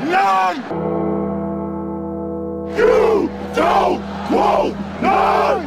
none! You don't want none!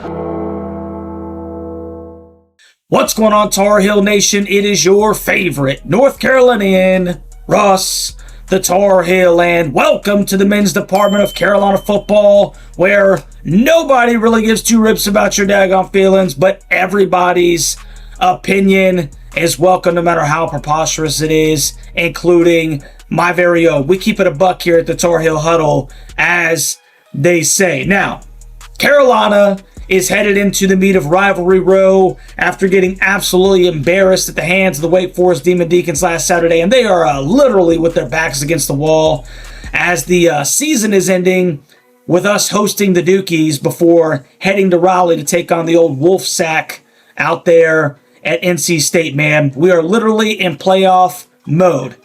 What's going on, Tar Heel Nation? It is your favorite North Carolinian, Russ, the Tar Heel, and welcome to the men's department of Carolina football, where nobody really gives two rips about your daggone feelings, but everybody's opinion is welcome no matter how preposterous it is, including my very own. We keep it a buck here at the Tar Heel Huddle, as they say. Now, Carolina is headed into the meat of rivalry row after getting absolutely embarrassed at the hands of the Wake Forest Demon Deacons last Saturday, and they are literally with their backs against the wall as the season is ending with us hosting the Dukies before heading to Raleigh to take on the old Wolf Sack out there at NC State, man. We are literally in playoff mode.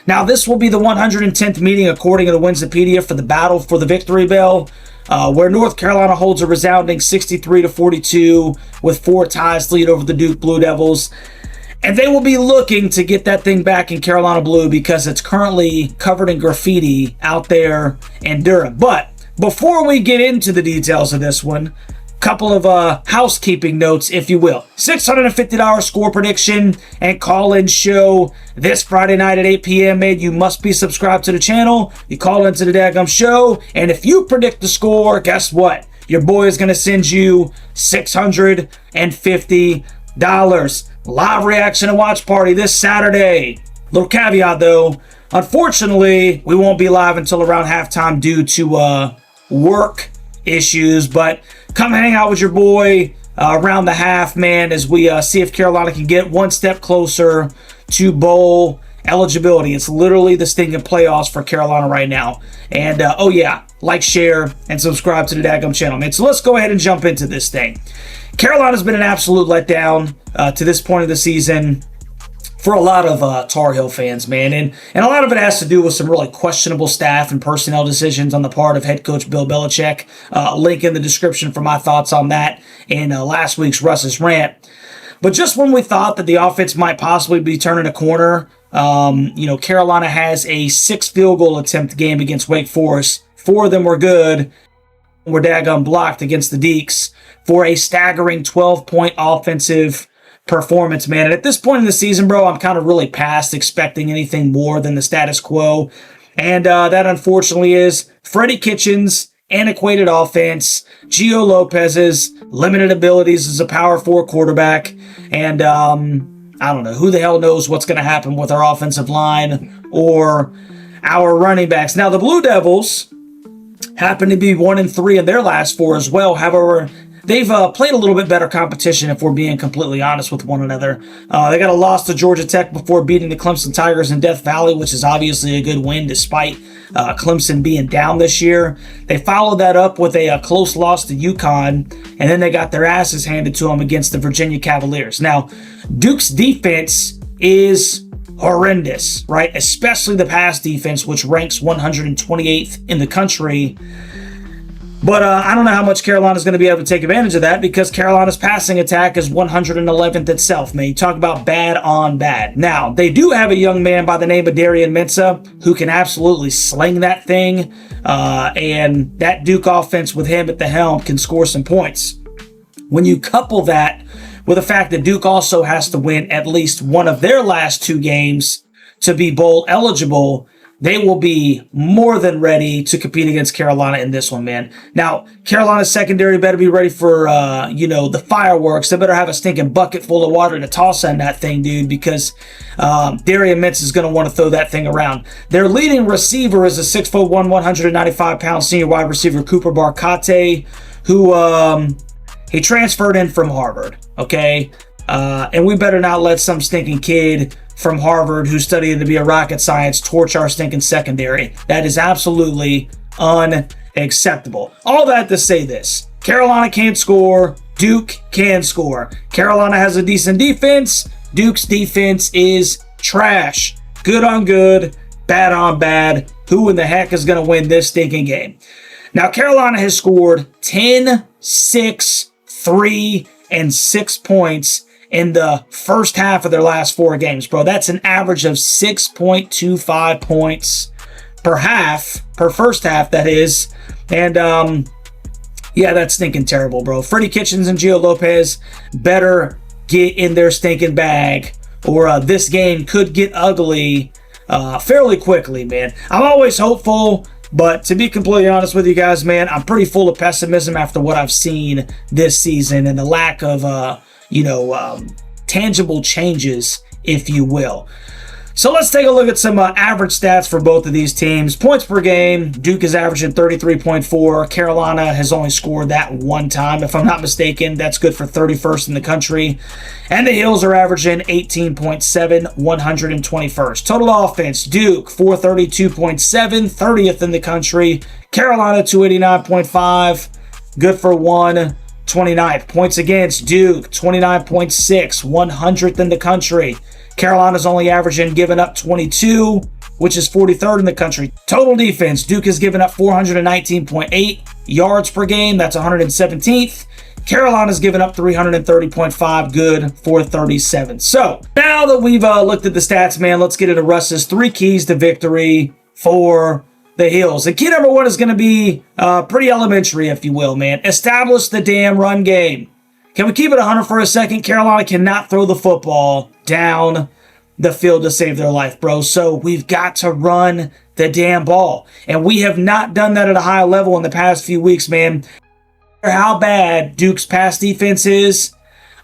Now, this will be the 110th meeting, according to the Winsipedia, for the battle for the victory bell, where North Carolina holds a resounding 63-42 with 4 ties lead over the Duke Blue Devils. And they will be looking to get that thing back in Carolina blue because it's currently covered in graffiti out there in Durham. But before we get into the details of this one, couple of housekeeping notes, if you will. $650 score prediction and call-in show this Friday night at 8 p.m. Man, you must be subscribed to the channel. You call into the daggum show, and if you predict the score, guess what? Your boy is going to send you $650. Live reaction and watch party this Saturday. Little caveat, though. Unfortunately, we won't be live until around halftime due to work issues, but come hang out with your boy around the half, man, as we see if Carolina can get one step closer to bowl eligibility. It's literally the stinking playoffs for Carolina right now. And oh yeah, like, share, and subscribe to the daggum channel, man. So let's go ahead and jump into this thing. Carolina's been an absolute letdown to this point of the season for a lot of Tar Heel fans, man. And a lot of it has to do with some really questionable staff and personnel decisions on the part of head coach Bill Belichick. Link in the description for my thoughts on that in last week's Russ's Rant. But just when we thought that the offense might possibly be turning a corner, Carolina has a 6 field goal attempt game against Wake Forest. 4 of them were good. Were daggum blocked against the Deacs for a staggering 12-point offensive performance, man. And at this point in the season, bro, I'm kind of really past expecting anything more than the status quo. And that, unfortunately, is Freddie Kitchens' antiquated offense, Gio Lopez's limited abilities as a power 4 quarterback, and I don't know, who the hell knows what's going to happen with our offensive line or our running backs. Now, the Blue Devils happen to be 1-3 in their last 4 as well. However, they've played a little bit better competition, if we're being completely honest with one another. They got a loss to Georgia Tech before beating the Clemson Tigers in Death Valley, which is obviously a good win despite Clemson being down this year. They followed that up with a close loss to UConn, and then they got their asses handed to them against the Virginia Cavaliers. Now, Duke's defense is horrendous, right? Especially the pass defense, which ranks 128th in the country. But I don't know how much Carolina's going to be able to take advantage of that because Carolina's passing attack is 111th itself, man. You talk about bad on bad. Now, they do have a young man by the name of Darian Mensah who can absolutely sling that thing, and that Duke offense with him at the helm can score some points. When you couple that with the fact that Duke also has to win at least one of their last 2 games to be bowl eligible, they will be more than ready to compete against Carolina in this one, man. Now, Carolina's secondary better be ready for, the fireworks. They better have a stinking bucket full of water to toss on that thing, dude, because Darian Mintz is going to want to throw that thing around. Their leading receiver is a 6'1", 195-pound senior wide receiver, Cooper Barcate, who he transferred in from Harvard, okay? And we better not let some stinking kid from Harvard who studied to be a rocket science torch our stinking secondary. That is absolutely unacceptable. All that to say this: Carolina can't score, Duke can score. Carolina has a decent defense, Duke's defense is trash. Good on good, bad on bad. Who in the heck is going to win this stinking game? Now, Carolina has scored 10, 6, 3, and 6 points in the first half of their last 4 games, bro. That's an average of 6.25 points per half, per first half, that is. And, yeah, that's stinking terrible, bro. Freddie Kitchens and Gio Lopez better get in their stinking bag, or this game could get ugly fairly quickly, man. I'm always hopeful, but to be completely honest with you guys, man, I'm pretty full of pessimism after what I've seen this season and the lack of, tangible changes, if you will. So let's take a look at some average stats for both of these teams. Points per game, Duke is averaging 33.4. Carolina has only scored that one time, if I'm not mistaken. That's good for 31st in the country. And the Hills are averaging 18.7, 121st. Total offense, Duke, 432.7, 30th in the country. Carolina, 289.5, good for 129th. Points against, Duke, 29.6, 100th in the country. Carolina's only averaging giving up 22, which is 43rd in the country. Total defense, Duke has given up 419.8 yards per game. That's 117th. Carolina's given up 330.5, good for 37th. So now that we've looked at the stats, man, let's get into Russ's 3 keys to victory for the Hills. And key number 1 is going to be pretty elementary, if you will, man. Establish the damn run game. Can we keep it 100 for a second? Carolina cannot throw the football down the field to save their life, bro. So we've got to run the damn ball. And we have not done that at a high level in the past few weeks, man. How bad Duke's pass defense is,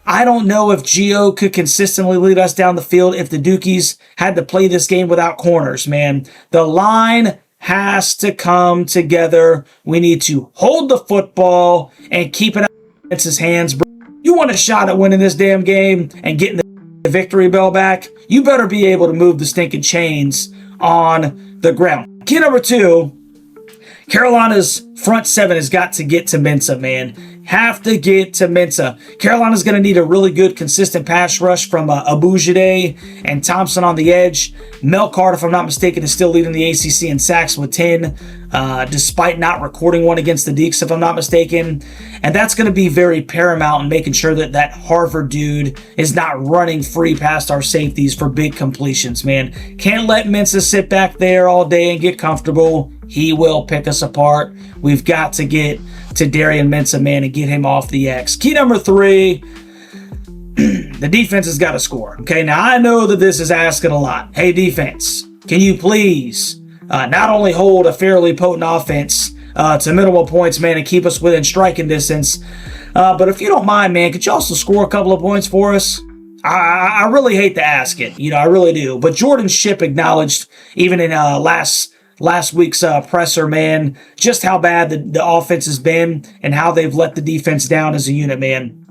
I don't know if Gio could consistently lead us down the field if the Dukies had to play this game without corners, man. The line has to come together. We need to hold the football and keep it out of his hands, bro. You want a shot at winning this damn game and getting the victory bell back, you better be able to move the stinking chains on the ground. Key number 2, Carolina's front 7 has got to get to Mensah, man. Have to get to Mensah. Carolina's going to need a really good, consistent pass rush from Abujide and Thompson on the edge. Melcart, if I'm not mistaken, is still leading the ACC in sacks with 10, despite not recording one against the Deacs, if I'm not mistaken. And that's going to be very paramount in making sure that that Harvard dude is not running free past our safeties for big completions, man. Can't let Mensah sit back there all day and get comfortable. He will pick us apart. We've got to get to Darian Mensah, man, and get him off the X. Key number 3, the defense has got to score. Okay, now I know that this is asking a lot. Hey, defense, can you please not only hold a fairly potent offense to minimal points, man, and keep us within striking distance, but if you don't mind, man, could you also score a couple of points for us? I really hate to ask it. I really do. But Jordan Shipp acknowledged, even in last week's presser, man, just how bad the offense has been and how they've let the defense down as a unit, man.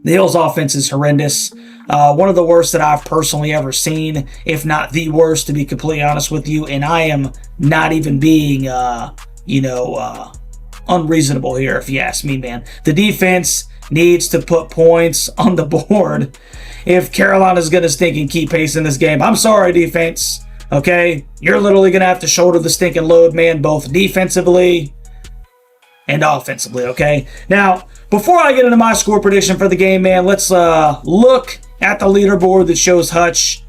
The Hills offense is horrendous. One of the worst that I've personally ever seen, if not the worst, to be completely honest with you. And I am not even being, unreasonable here, if you ask me, man. The defense needs to put points on the board if Carolina's going to stink and keep pace in this game. I'm sorry, defense. Okay, you're literally going to have to shoulder the stinking load, man, both defensively and offensively, okay? Now, before I get into my score prediction for the game, man, let's look at the leaderboard that shows Hutch,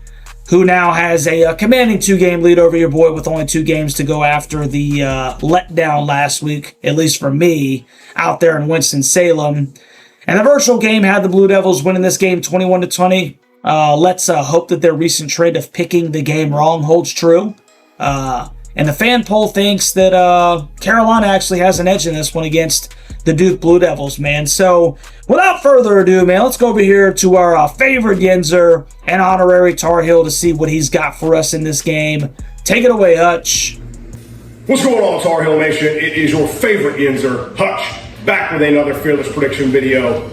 who now has a commanding 2-game lead over your boy with only 2 games to go after the letdown last week, at least for me, out there in Winston-Salem. And the virtual game had the Blue Devils winning this game 21-20. Let's hope that their recent trend of picking the game wrong holds true. And the fan poll thinks that Carolina actually has an edge in this one against the Duke Blue Devils, man. So without further ado, man, let's go over here to our favorite Yinzer and honorary Tar Heel to see what he's got for us in this game. Take it away, Hutch. What's going on, Tar Heel Nation? It is your favorite Yinzer, Hutch, back with another fearless prediction video.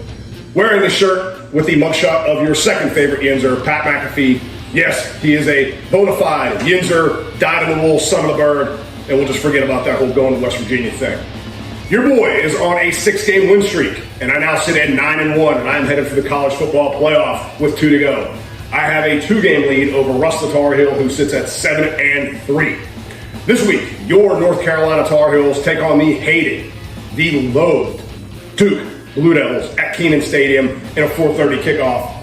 Wearing the shirt with the mugshot of your second favorite Yinzer, Pat McAfee. Yes, he is a bona fide Yinzer, dyed-in-the-wool son of a bird, and we'll just forget about that whole going to West Virginia thing. Your boy is on a 6-game win streak, and I now sit at 9-1, and I'm headed for the college football playoff with 2 to go. I have a 2-game lead over Russ the Tar Heel, who sits at 7-3. This week, your North Carolina Tar Heels take on the hated, the loathed Duke Blue Devils at Kenan Stadium in a 4:30 kickoff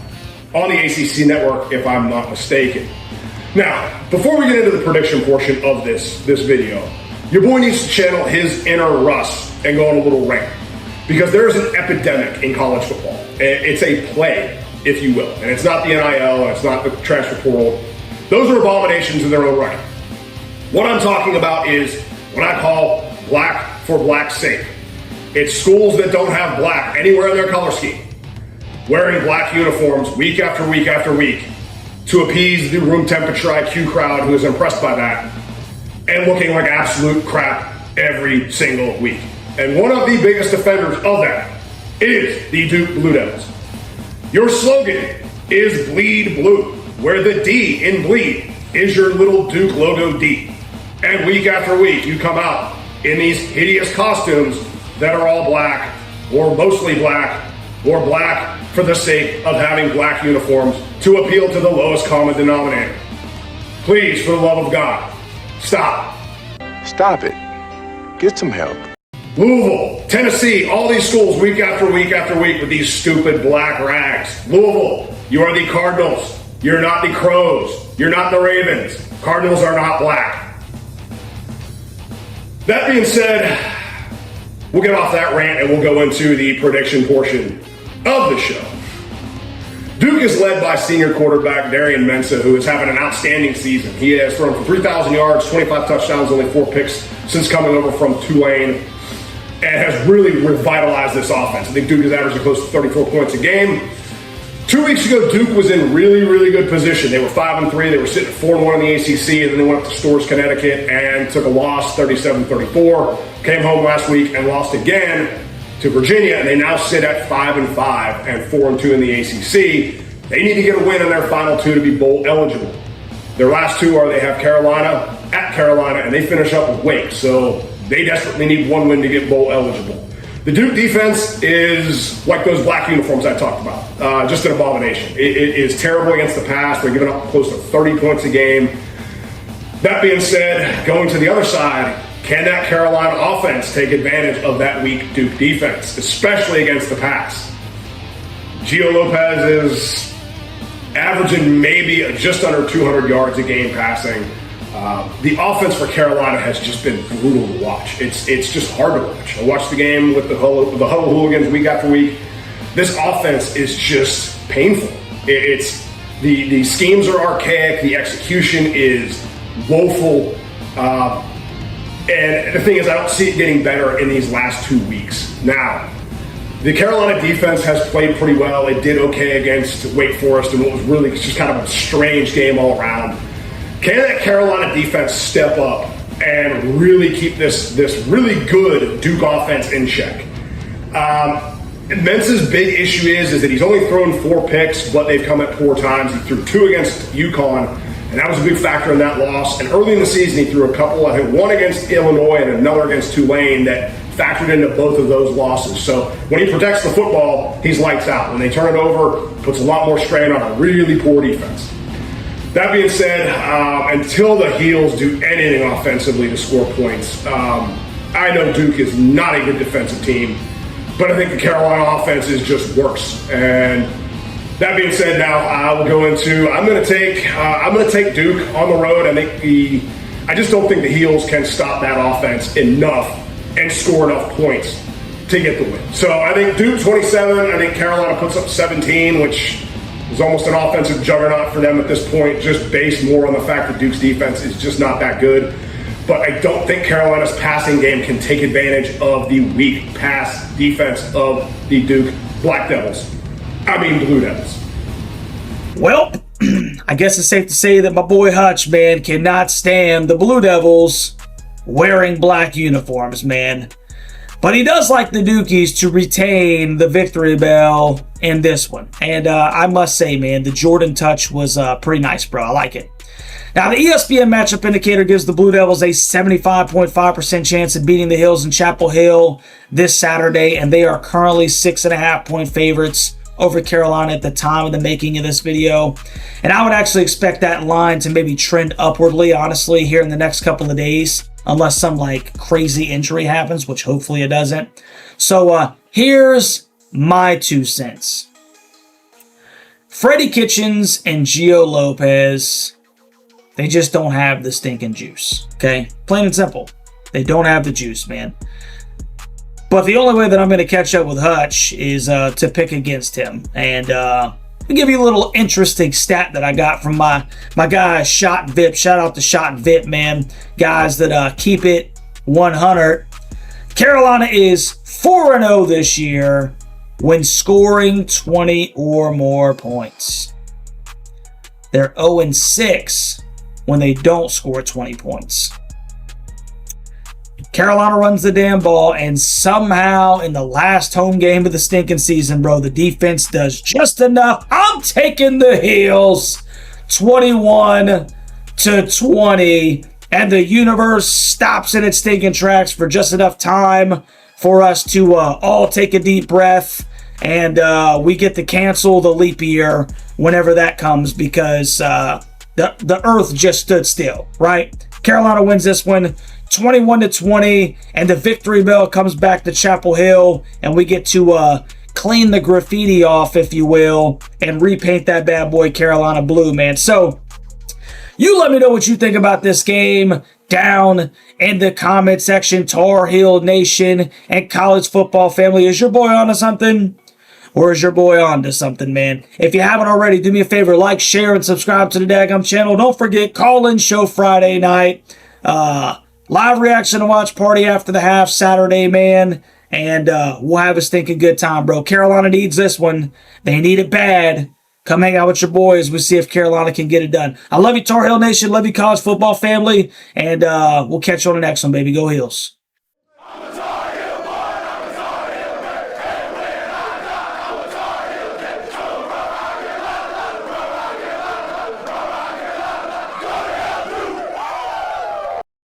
on the ACC network, if I'm not mistaken. Now, before we get into the prediction portion of this video, your boy needs to channel his inner Russ and go on a little rant. Because there's an epidemic in college football. It's a plague, if you will. And it's not the NIL, and it's not the transfer portal. Those are abominations in their own right. What I'm talking about is what I call black for black's sake. It's schools that don't have black anywhere in their color scheme, wearing black uniforms week after week after week to appease the room temperature IQ crowd who is impressed by that, and looking like absolute crap every single week. And one of the biggest offenders of that is the Duke Blue Devils. Your slogan is Bleed Blue, where the D in bleed is your little Duke logo D. And week after week, you come out in these hideous costumes that are all black, or mostly black, or black for the sake of having black uniforms to appeal to the lowest common denominator. Please, for the love of God, stop. Stop it. Get some help. Louisville, Tennessee, all these schools week after week after week with these stupid black rags. Louisville, you are the Cardinals. You're not the Crows. You're not the Ravens. Cardinals are not black. That being said, we'll get off that rant and we'll go into the prediction portion of the show. Duke is led by senior quarterback Darian Mensah, who is having an outstanding season. He has thrown for 3,000 yards, 25 touchdowns, only 4 picks since coming over from Tulane, and has really revitalized this offense. I think Duke is averaging close to 34 points a game. 2 weeks ago, Duke was in really, really good position. They were 5-3. They were sitting at 4-1 in the ACC, and then they went up to Storrs, Connecticut, and took a loss, 37-34. Came home last week and lost again to Virginia, and they now sit at 5-5 and 4-2 in the ACC. They need to get a win in their final 2 to be bowl eligible. Their last 2 are they have Carolina at Carolina, and they finish up with Wake. So they desperately need 1 win to get bowl eligible. The Duke defense is like those black uniforms I talked about, just an abomination. It is terrible against the pass. They're giving up close to 30 points a game. That being said, going to the other side, can that Carolina offense take advantage of that weak Duke defense, especially against the pass? Gio Lopez is averaging maybe just under 200 yards a game passing. The offense for Carolina has just been brutal to watch. It's just hard to watch. I watched the game with the Huddle hooligans week after week. This offense is just painful. It's the schemes are archaic. The execution is woeful. And the thing is, I don't see it getting better in these last 2 weeks. Now, the Carolina defense has played pretty well. It did okay against Wake Forest in what was really just kind of a strange game all around. Can that Carolina defense step up and really keep this really good Duke offense in check? Mensah's big issue is that he's only thrown 4 picks, but they've come at poor times. He threw 2 against UConn, and that was a big factor in that loss. And early in the season, he threw a couple, I think 1 against Illinois and another against Tulane that factored into both of those losses. So when he protects the football, he's lights out. When they turn it over, puts a lot more strain on a really poor defense. That being said, until the Heels do anything offensively to score points, I know Duke is not a good defensive team, but I think the Carolina offense is just worse. And that being said, now I will go into. I'm going to take Duke on the road. I just don't think the Heels can stop that offense enough and score enough points to get the win. So I think Duke 27. I think Carolina puts up 17, which is almost an offensive juggernaut for them at this point, just based more on the fact that Duke's defense is just not that good. But I don't think Carolina's passing game can take advantage of the weak pass defense of the Duke Blue Devils. Well, I guess it's safe to say that my boy Hutch, man, cannot stand the Blue Devils wearing black uniforms, man. But he does like the Dukies to retain the victory bell in this one. And I must say, man, the Jordan touch was pretty nice, bro. I like it. Now, the ESPN matchup indicator gives the Blue Devils a 75.5% chance of beating the Hills in Chapel Hill this Saturday, and they are currently 6.5-point favorites over Carolina at the time of the making of this video. And I would actually expect that line to maybe trend upwardly, honestly, here in the next couple of days, unless some like crazy injury happens, which hopefully it doesn't. So here's my 2 cents. Freddie Kitchens and Gio Lopez They just don't have the stinking juice, okay? Plain and simple. They don't have the juice, man. But the only way that I'm going to catch up with Hutch is to pick against him. And I'll give you a little interesting stat that I got from my guy, Shot Vip. Shout out to Shot Vip, man. Guys that keep it 100. Carolina is 4-0 this year when scoring 20 or more points. They're 0-6 when they don't score 20 points. Carolina runs the damn ball, and somehow in the last home game of the stinking season, bro, the defense does just enough. I'm taking the Heels 21-20, and the universe stops in its stinking tracks for just enough time for us to all take a deep breath, and we get to cancel the leap year whenever that comes, because the earth just stood still, right? Carolina wins this one 21-20, and the victory bell comes back to Chapel Hill, and we get to clean the graffiti off, if you will, and repaint that bad boy Carolina blue, man. So you let me know what you think about this game down in the comment section. Tar Heel Nation and college football family, is your boy onto something? Or is your boy on to something, man? If you haven't already, do me a favor, like, share, and subscribe to the daggum channel. Don't forget, call-in show Friday night. Live reaction and watch party after the half Saturday, man. And we'll have a stinking good time, bro. Carolina needs this one. They need it bad. Come hang out with your boys. We'll see if Carolina can get it done. I love you, Tar Heel Nation. Love you, college football family. And we'll catch you on the next one, baby. Go Heels.